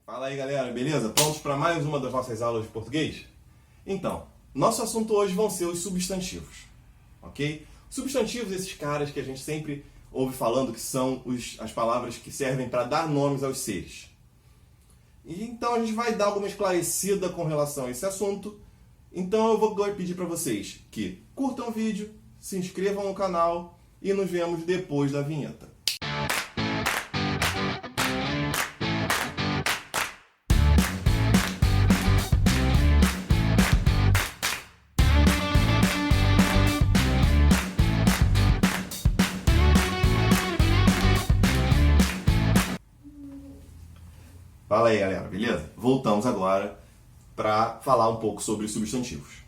Fala aí, galera, beleza? Prontos para mais uma das nossas aulas de português? Então, nosso assunto hoje vão ser os substantivos, ok? Substantivos, esses caras que a gente sempre ouve falando que são as palavras que servem para dar nomes aos seres. E então a gente vai dar alguma esclarecida com relação a esse assunto. Então eu vou pedir para vocês que curtam o vídeo, se inscrevam no canal e nos vemos depois da vinheta. Fala aí, galera, beleza? Voltamos agora para falar um pouco sobre os substantivos.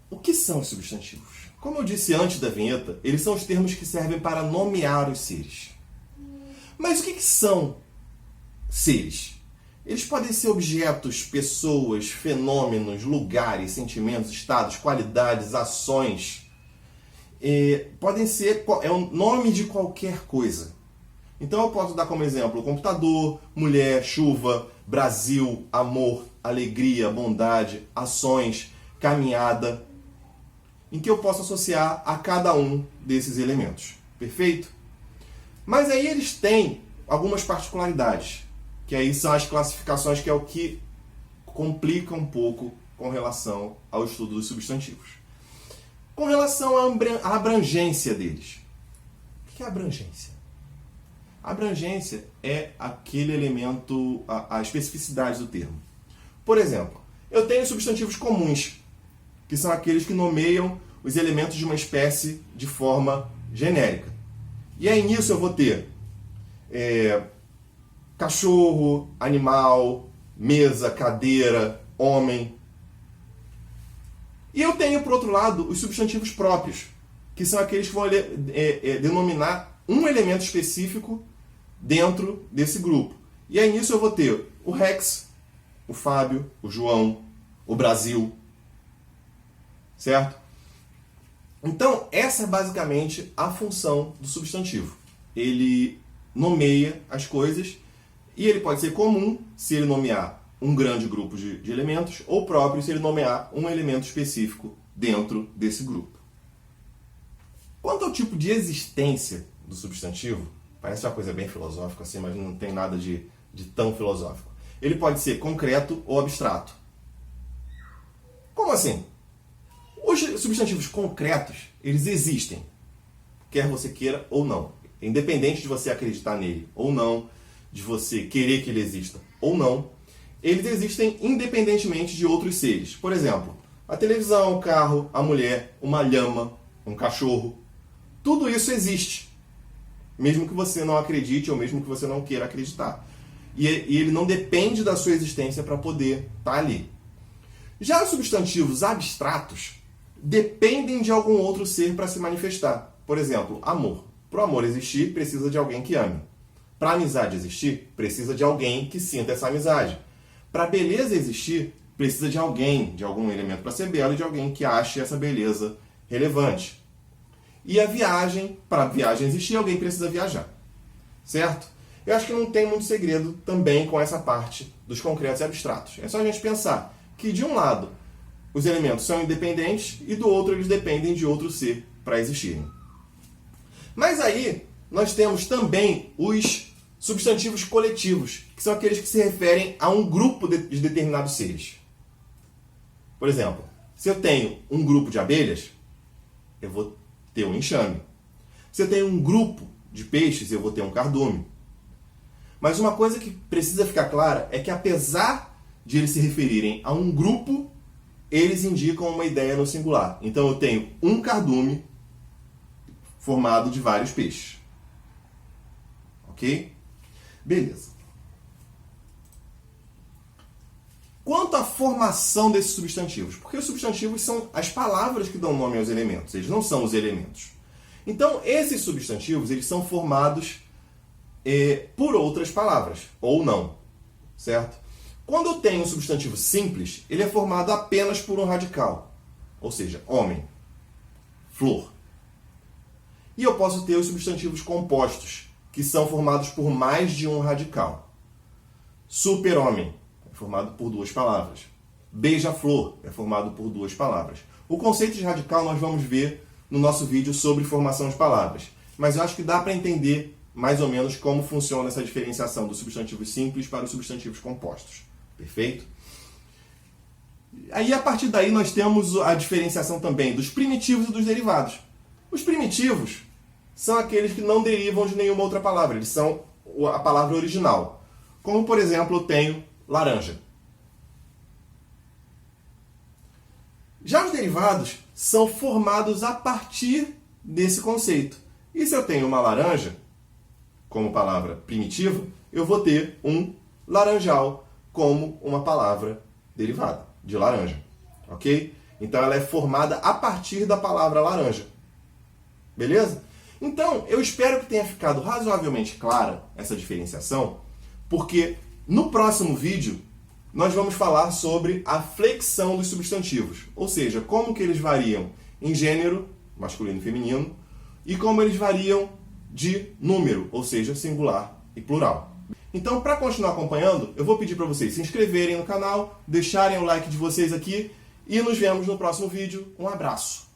O que são os substantivos? Como eu disse antes da vinheta, eles são os termos que servem para nomear os seres. Mas o que são seres? Eles podem ser objetos, pessoas, fenômenos, lugares, sentimentos, estados, qualidades, ações. Podem ser o nome de qualquer coisa. Então eu posso dar como exemplo computador, mulher, chuva, Brasil, amor, alegria, bondade, ações, caminhada, em que eu posso associar a cada um desses elementos. Perfeito? Mas aí eles têm algumas particularidades, que aí são as classificações, que é o que complica um pouco com relação ao estudo dos substantivos. Com relação à abrangência deles. O que é abrangência? A abrangência é aquele elemento, a especificidade do termo. Por exemplo, eu tenho substantivos comuns, que são aqueles que nomeiam os elementos de uma espécie de forma genérica. E aí nisso eu vou ter cachorro, animal, mesa, cadeira, homem. E eu tenho, por outro lado, os substantivos próprios, que são aqueles que vão denominar um elemento específico dentro desse grupo. E aí nisso eu vou ter o Rex, o Fábio, o João, o Brasil. Certo? Então, essa é basicamente a função do substantivo. Ele nomeia as coisas e ele pode ser comum se ele nomear um grande grupo de elementos, ou próprio se ele nomear um elemento específico dentro desse grupo. Quanto ao tipo de existência do substantivo, parece uma coisa bem filosófica assim, mas não tem nada de tão filosófico. Ele pode ser concreto ou abstrato. Como assim? Os substantivos concretos, eles existem, quer você queira ou não. Independente de você acreditar nele ou não, de você querer que ele exista ou não, eles existem independentemente de outros seres. Por exemplo, a televisão, o carro, a mulher, uma lhama, um cachorro. Tudo isso existe, mesmo que você não acredite ou mesmo que você não queira acreditar. E ele não depende da sua existência para poder estar ali. Já os substantivos abstratos dependem de algum outro ser para se manifestar. Por exemplo, amor. Para o amor existir, precisa de alguém que ame. Para a amizade existir, precisa de alguém que sinta essa amizade. Para a beleza existir, precisa de alguém, de algum elemento para ser belo e de alguém que ache essa beleza relevante. E a viagem, para a viagem existir, alguém precisa viajar. Certo? Eu acho que não tem muito segredo também com essa parte dos concretos e abstratos. É só a gente pensar que, de um lado, os elementos são independentes e do outro eles dependem de outro ser para existirem. Mas aí nós temos também os substantivos coletivos, que são aqueles que se referem a um grupo de determinados seres. Por exemplo, se eu tenho um grupo de abelhas, eu vou ter um enxame. Se eu tenho um grupo de peixes, eu vou ter um cardume. Mas uma coisa que precisa ficar clara é que, apesar de eles se referirem a um grupo, eles indicam uma ideia no singular. Então eu tenho um cardume formado de vários peixes. Ok? Beleza. Quanto à formação desses substantivos, porque os substantivos são as palavras que dão nome aos elementos, eles não são os elementos. Então, esses substantivos eles são formados por outras palavras, ou não. Certo? Quando eu tenho um substantivo simples, ele é formado apenas por um radical, ou seja, homem, flor. E eu posso ter os substantivos compostos, que são formados por mais de um radical. Super-homem é formado por 2 palavras. Beija-flor é formado por 2 palavras. O conceito de radical nós vamos ver no nosso vídeo sobre formação de palavras. Mas eu acho que dá para entender mais ou menos como funciona essa diferenciação dos substantivos simples para os substantivos compostos. Perfeito? Aí, a partir daí, nós temos a diferenciação também dos primitivos e dos derivados. Os primitivos são aqueles que não derivam de nenhuma outra palavra. Eles são a palavra original. Como, por exemplo, eu tenho laranja. Já os derivados são formados a partir desse conceito. E se eu tenho uma laranja, como palavra primitiva, eu vou ter um laranjal como uma palavra derivada de laranja. Ok? Então ela é formada a partir da palavra laranja. Beleza? Então, eu espero que tenha ficado razoavelmente clara essa diferenciação, porque no próximo vídeo nós vamos falar sobre a flexão dos substantivos, ou seja, como que eles variam em gênero, masculino e feminino, e como eles variam de número, ou seja, singular e plural. Então, para continuar acompanhando, eu vou pedir para vocês se inscreverem no canal, deixarem o like de vocês aqui e nos vemos no próximo vídeo. Um abraço!